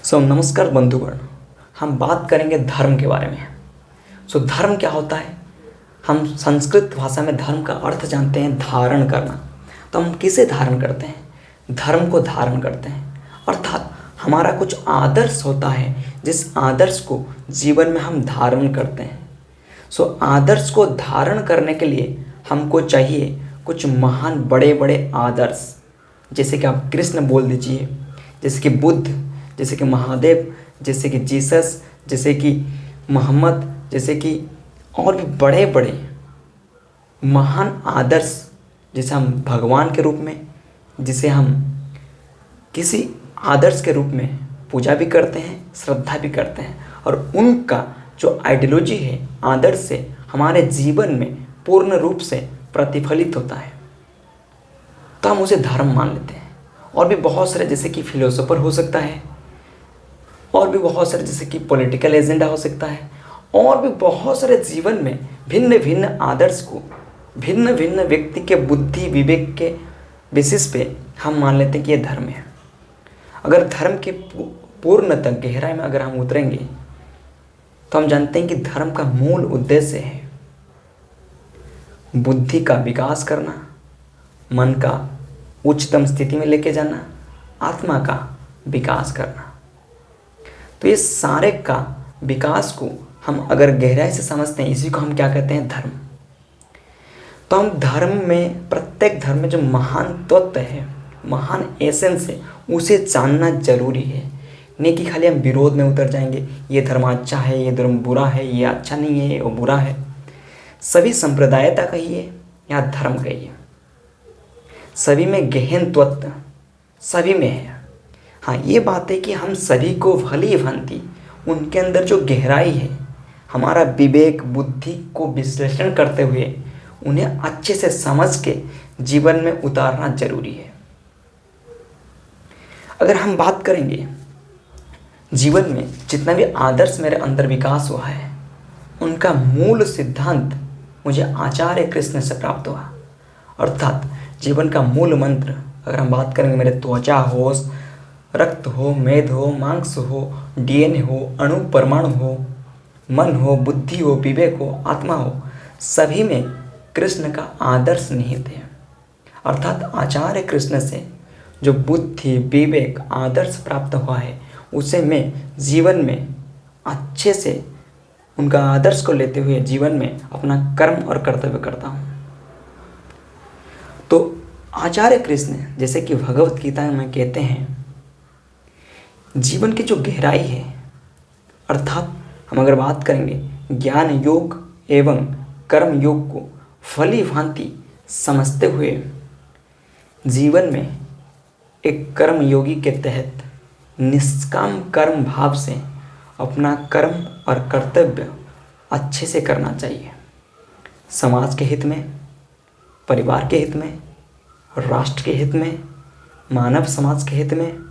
नमस्कार बंधुगण। हम बात करेंगे धर्म के बारे में। धर्म क्या होता है? हम संस्कृत भाषा में धर्म का अर्थ जानते हैं धारण करना। तो हम किसे धारण करते हैं? धर्म को धारण करते हैं, अर्थात हमारा कुछ आदर्श होता है जिस आदर्श को जीवन में हम धारण करते हैं। आदर्श को धारण करने के लिए हमको चाहिए कुछ महान बड़े बड़े आदर्श, जैसे कि आप कृष्ण बोल दीजिए, जैसे कि बुद्ध, जैसे कि महादेव, जैसे कि जीसस, जैसे कि मोहम्मद, जैसे कि और भी बड़े बड़े महान आदर्श, जिसे हम भगवान के रूप में, जिसे हम किसी आदर्श के रूप में पूजा भी करते हैं, श्रद्धा भी करते हैं, और उनका जो आइडियोलॉजी है, आदर्श से हमारे जीवन में पूर्ण रूप से प्रतिफलित होता है, तो हम उसे धर्म मान लेते हैं। और भी बहुत सारे, जैसे कि फिलोसोफर हो सकता है, और भी बहुत सारे जैसे कि पॉलिटिकल एजेंडा हो सकता है, और भी बहुत सारे जीवन में भिन्न भिन्न आदर्श को भिन्न भिन्न व्यक्ति के बुद्धि विवेक के बेसिस पे हम मान लेते हैं कि ये धर्म है। अगर धर्म के पूर्णतः गहराई में अगर हम उतरेंगे तो हम जानते हैं कि धर्म का मूल उद्देश्य है बुद्धि का विकास करना, मन का उच्चतम स्थिति में लेके जाना, आत्मा का विकास करना। तो ये सारे का विकास को हम अगर गहराई से समझते हैं, इसी को हम क्या कहते हैं? धर्म। तो हम धर्म में, प्रत्येक धर्म में जो महान तत्व है, महान एसेंस है, उसे जानना जरूरी है। नहीं कि खाली हम विरोध में उतर जाएंगे, ये धर्म अच्छा है, ये धर्म बुरा है, ये अच्छा नहीं है, वो बुरा है। सभी संप्रदायता कहिए या धर्म कहिए, सभी में गहन तत्व सभी में है। हाँ, ये बात है कि हम सभी को भली भांति उनके अंदर जो गहराई है, हमारा विवेक बुद्धि को विश्लेषण करते हुए उन्हें अच्छे से समझ के जीवन में उतारना जरूरी है। अगर हम बात करेंगे जीवन में जितना भी आदर्श मेरे अंदर विकास हुआ है, उनका मूल सिद्धांत मुझे आचार्य कृष्ण से प्राप्त हुआ। अर्थात जीवन का मूल मंत्र, अगर हम बात करेंगे, मेरे त्वचा हो, रक्त हो, मेद हो, मांस हो, डीएनए हो, अणु परमाणु हो, मन हो, बुद्धि हो, विवेक हो, आत्मा हो, सभी में कृष्ण का आदर्श निहित है। अर्थात आचार्य कृष्ण से जो बुद्धि विवेक आदर्श प्राप्त हुआ है, उसे मैं जीवन में अच्छे से उनका आदर्श को लेते हुए जीवन में अपना कर्म और कर्तव्य करता हूँ। तो आचार्य कृष्ण, जैसे कि भगवत गीता में कहते हैं, जीवन की जो गहराई है, अर्थात हम अगर बात करेंगे ज्ञान योग एवं कर्म योग को भली भांति समझते हुए जीवन में एक कर्म योगी के तहत निष्काम कर्म भाव से अपना कर्म और कर्तव्य अच्छे से करना चाहिए। समाज के हित में, परिवार के हित में, राष्ट्र के हित में, मानव समाज के हित में,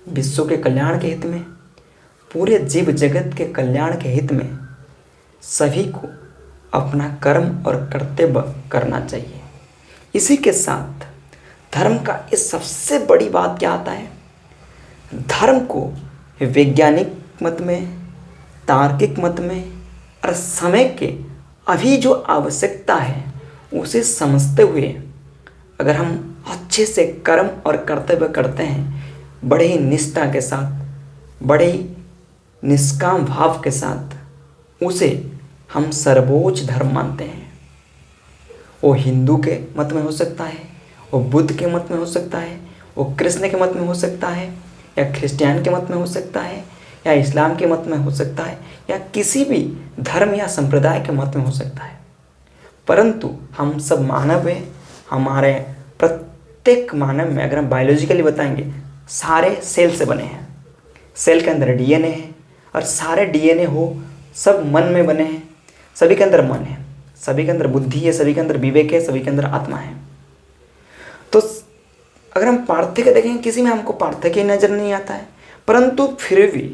विश्व के कल्याण के हित में, पूरे जीव जगत के कल्याण के हित में सभी को अपना कर्म और कर्तव्य करना चाहिए। इसी के साथ धर्म का इस सबसे बड़ी बात क्या आता है? धर्म को वैज्ञानिक मत में, तार्किक मत में और समय के अभी जो आवश्यकता है उसे समझते हुए अगर हम अच्छे से कर्म और कर्तव्य करते हैं, बड़े ही निष्ठा के साथ, बड़े ही निष्काम भाव के साथ, उसे हम सर्वोच्च धर्म मानते हैं। वो हिंदू के मत में हो सकता है, वो बुद्ध के मत में हो सकता है, वो कृष्ण के मत में हो सकता है, या क्रिश्चियन के मत में हो सकता है, या इस्लाम के मत में हो सकता है, या किसी भी धर्म या संप्रदाय के मत में हो सकता है। परंतु हम सब मानव हैं। हमारे प्रत्येक मानव में, अगर हम बायोलॉजिकली बताएंगे, सारे सेल से बने हैं। सेल के अंदर डीएनए है, और सारे डीएनए हो सब मन में बने हैं। सभी के अंदर मन है, सभी के अंदर बुद्धि है, सभी के अंदर विवेक है, सभी के अंदर आत्मा है। तो अगर हम पार्थक्य देखेंगे, किसी में हमको पार्थक्य नजर नहीं आता है, परंतु फिर भी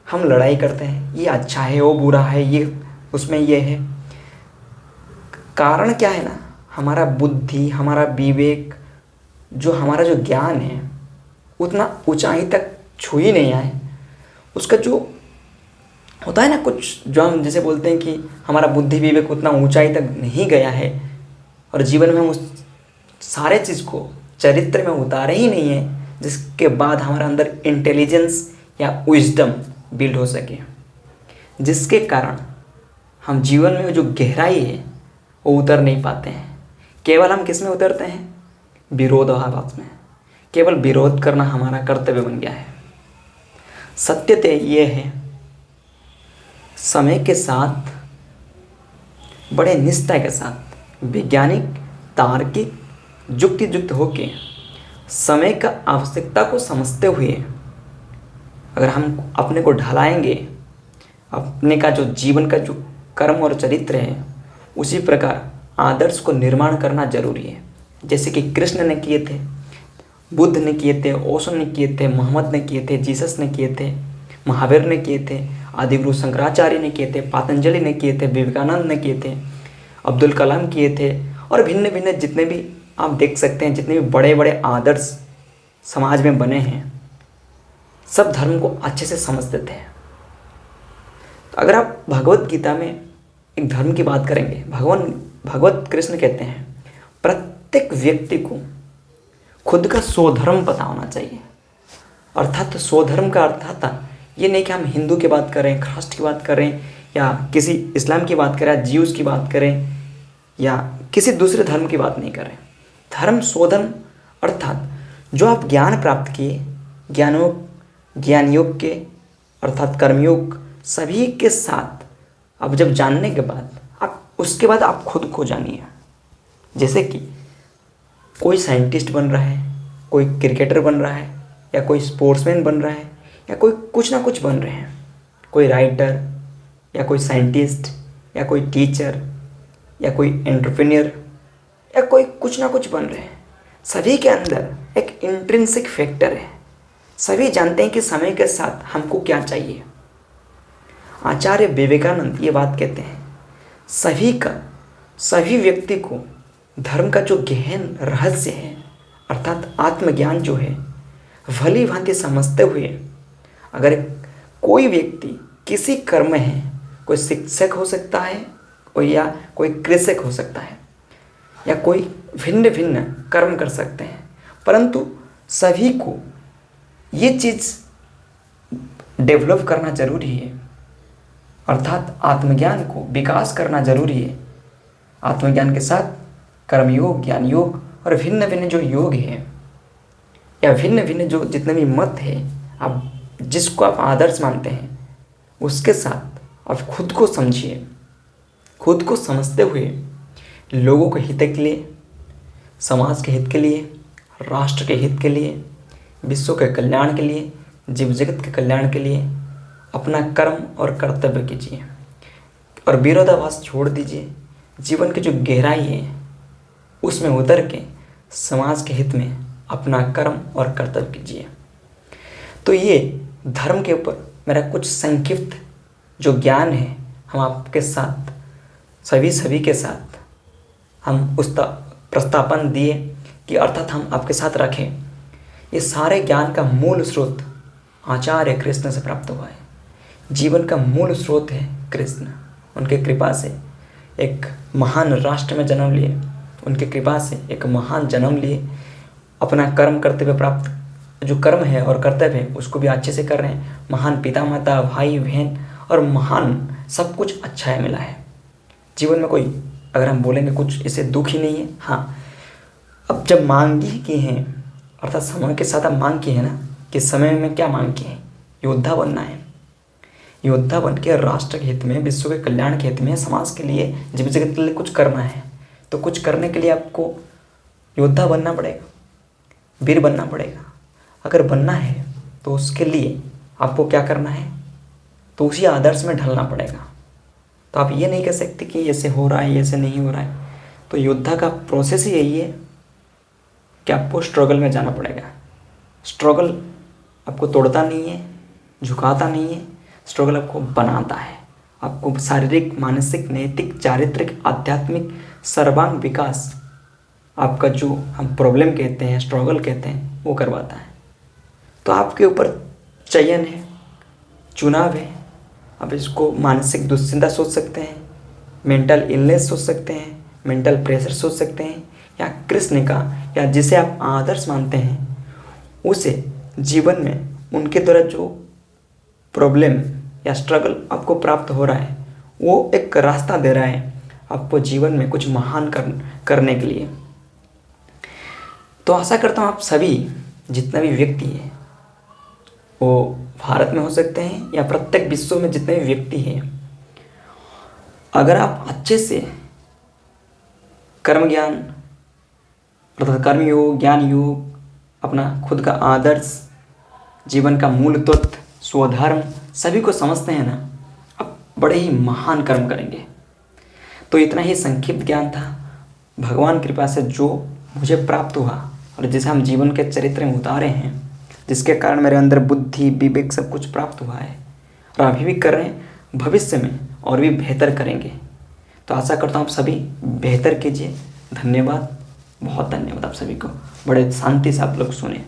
हम लड़ाई करते हैं, ये अच्छा है, वो बुरा है, ये उसमें ये है। कारण क्या है ना, हमारा बुद्धि, हमारा विवेक, जो हमारा जो ज्ञान है, उतना ऊंचाई तक छू ही नहीं आए। उसका जो होता है ना, कुछ जो हम जैसे बोलते हैं कि हमारा बुद्धि विवेक उतना ऊंचाई तक नहीं गया है और जीवन में हम उस सारे चीज़ को चरित्र में उतारे ही नहीं है जिसके बाद हमारे अंदर इंटेलिजेंस या विजडम बिल्ड हो सके, जिसके कारण हम जीवन में जो गहराई है वो उतर नहीं पाते हैं। केवल हम किस में उतरते हैं? विरोधाभास में। केवल विरोध करना हमारा कर्तव्य बन गया है। सत्यता ये है, समय के साथ बड़े निष्ठा के साथ वैज्ञानिक तार्किक युक्तियुक्त होके समय का आवश्यकता को समझते हुए अगर हम अपने को ढलाएंगे, अपने का जो जीवन का जो कर्म और चरित्र है उसी प्रकार आदर्श को निर्माण करना जरूरी है। जैसे कि कृष्ण ने किए थे, बुद्ध ने किए थे, ओशो ने किए थे, मोहम्मद ने किए थे, जीसस ने किए थे, महावीर ने किए थे, आदिगुरु शंकराचार्य ने किए थे, पतंजलि ने किए थे, विवेकानंद ने किए थे, अब्दुल कलाम किए थे और भिन्न भिन्न जितने भी आप देख सकते हैं, जितने भी बड़े बड़े आदर्श समाज में बने हैं, सब धर्म को अच्छे से समझते थे। तो अगर आप भगवत गीता में एक धर्म की बात करेंगे, भगवत कृष्ण कहते हैं प्रत्येक व्यक्ति को खुद का स्वधर्म पता होना चाहिए। अर्थात स्वधर्म का अर्थ था ये नहीं कि हम हिंदू की बात करें, ख्रिस्ट की बात करें या किसी इस्लाम की बात करें, जीव्स की बात करें या किसी दूसरे धर्म की बात नहीं करें। धर्म स्वधर्म अर्थात जो आप ज्ञान प्राप्त किए, ज्ञान योग के अर्थात कर्मयोग सभी के साथ अब जब जानने के बाद आप उसके बाद आप खुद को जानिए। जैसे कि कोई साइंटिस्ट बन रहा है, कोई क्रिकेटर बन रहा है या कोई स्पोर्ट्समैन बन रहा है या कोई कुछ ना कुछ बन रहे हैं, कोई राइटर या कोई साइंटिस्ट या कोई टीचर या कोई एंटरप्रेन्योर या कोई कुछ ना कुछ बन रहे हैं। सभी के अंदर एक इंट्रिंसिक फैक्टर है। सभी जानते हैं कि समय के साथ हमको क्या चाहिए। आचार्य विवेकानंद ये बात कहते हैं, सभी व्यक्ति को धर्म का जो गहन रहस्य है अर्थात आत्मज्ञान जो है भली भांति समझते हुए अगर कोई व्यक्ति किसी कर्म में है, कोई शिक्षक हो सकता है कोई कृषक हो सकता है या कोई भिन्न भिन्न कर्म कर सकते हैं, परंतु सभी को ये चीज़ डेवलप करना जरूरी है। अर्थात आत्मज्ञान को विकास करना जरूरी है। आत्मज्ञान के साथ कर्मयोग, ज्ञान योग और भिन्न भिन्न जो योग है या भिन्न भिन्न जो जितने भी मत है, आप जिसको आप आदर्श मानते हैं उसके साथ आप खुद को समझिए। खुद को समझते हुए लोगों के हित के लिए, समाज के हित के लिए, राष्ट्र के हित के लिए, विश्व के कल्याण के लिए, जीव जगत के कल्याण के लिए अपना कर्म और कर्तव्य कीजिए और विरोधाभास छोड़ दीजिए। जीवन की जो गहराई है उसमें उतर के समाज के हित में अपना कर्म और कर्तव्य कीजिए। तो ये धर्म के ऊपर मेरा कुछ संक्षिप्त जो ज्ञान है हम आपके साथ सभी के साथ हम उस प्रस्तापन दिए कि अर्थात हम आपके साथ रखें। ये सारे ज्ञान का मूल स्रोत आचार्य कृष्ण से प्राप्त हुआ है। जीवन का मूल स्रोत है कृष्ण। उनके कृपा से एक महान राष्ट्र में जन्म लिए, उनके कृपा से एक महान जन्म लिए, अपना कर्म कर्तव्य प्राप्त जो कर्म है और कर्तव्य है उसको भी अच्छे से कर रहे हैं। महान पिता माता, भाई बहन और महान सब कुछ अच्छा है मिला है। जीवन में कोई अगर हम बोलेंगे कुछ इसे दुख ही नहीं है। हाँ, अब जब मांग ही की हैं अर्थात समय के साथ आप मांग की है ना कि समय में क्या मांग की है, योद्धा बनना है। योद्धा बन के राष्ट्र के हित में, विश्व के कल्याण के हित में, समाज के लिए, जीव जगत के लिए कुछ करना है। तो कुछ करने के लिए आपको योद्धा बनना पड़ेगा, वीर बनना पड़ेगा। अगर बनना है तो उसके लिए आपको क्या करना है, तो उसी आदर्श में ढलना पड़ेगा। तो आप ये नहीं कह सकते कि ऐसे हो रहा है, ऐसे नहीं हो रहा है। तो योद्धा का प्रोसेस ही यही है कि आपको स्ट्रगल में जाना पड़ेगा। स्ट्रगल आपको तोड़ता नहीं है, झुकाता नहीं है। स्ट्रगल आपको बनाता है। आपको शारीरिक, मानसिक, नैतिक, चारित्रिक, आध्यात्मिक सर्वांग विकास आपका जो हम प्रॉब्लम कहते हैं, स्ट्रगल कहते हैं, वो करवाता है। तो आपके ऊपर चयन है, चुनाव है। आप इसको मानसिक दुश्चिंता सोच सकते हैं, मेंटल इलनेस सोच सकते हैं, मेंटल प्रेशर सोच सकते हैं, या कृष्ण का या जिसे आप आदर्श मानते हैं उसे जीवन में उनके द्वारा जो प्रॉब्लम या स्ट्रगल आपको प्राप्त हो रहा है वो एक रास्ता दे रहा है आपको जीवन में कुछ महान करने के लिए। तो आशा करता हूँ आप सभी जितने भी व्यक्ति हैं वो भारत में हो सकते हैं या प्रत्येक विश्व में जितने भी व्यक्ति हैं, अगर आप अच्छे से कर्म ज्ञान अर्थात कर्म योग, ज्ञान योग, अपना खुद का आदर्श, जीवन का मूल तत्व, स्वधर्म सभी को समझते हैं ना, आप बड़े ही महान कर्म करेंगे। तो इतना ही संक्षिप्त ज्ञान था भगवान कृपा से जो मुझे प्राप्त हुआ और जिसे हम जीवन के चरित्र में उतारे हैं, जिसके कारण मेरे अंदर बुद्धि विवेक सब कुछ प्राप्त हुआ है और अभी भी कर रहे हैं, भविष्य में और भी बेहतर करेंगे। तो आशा करता हूँ आप सभी बेहतर कीजिए। धन्यवाद, बहुत धन्यवाद आप सभी को। बड़े शांति से आप लोग सुने।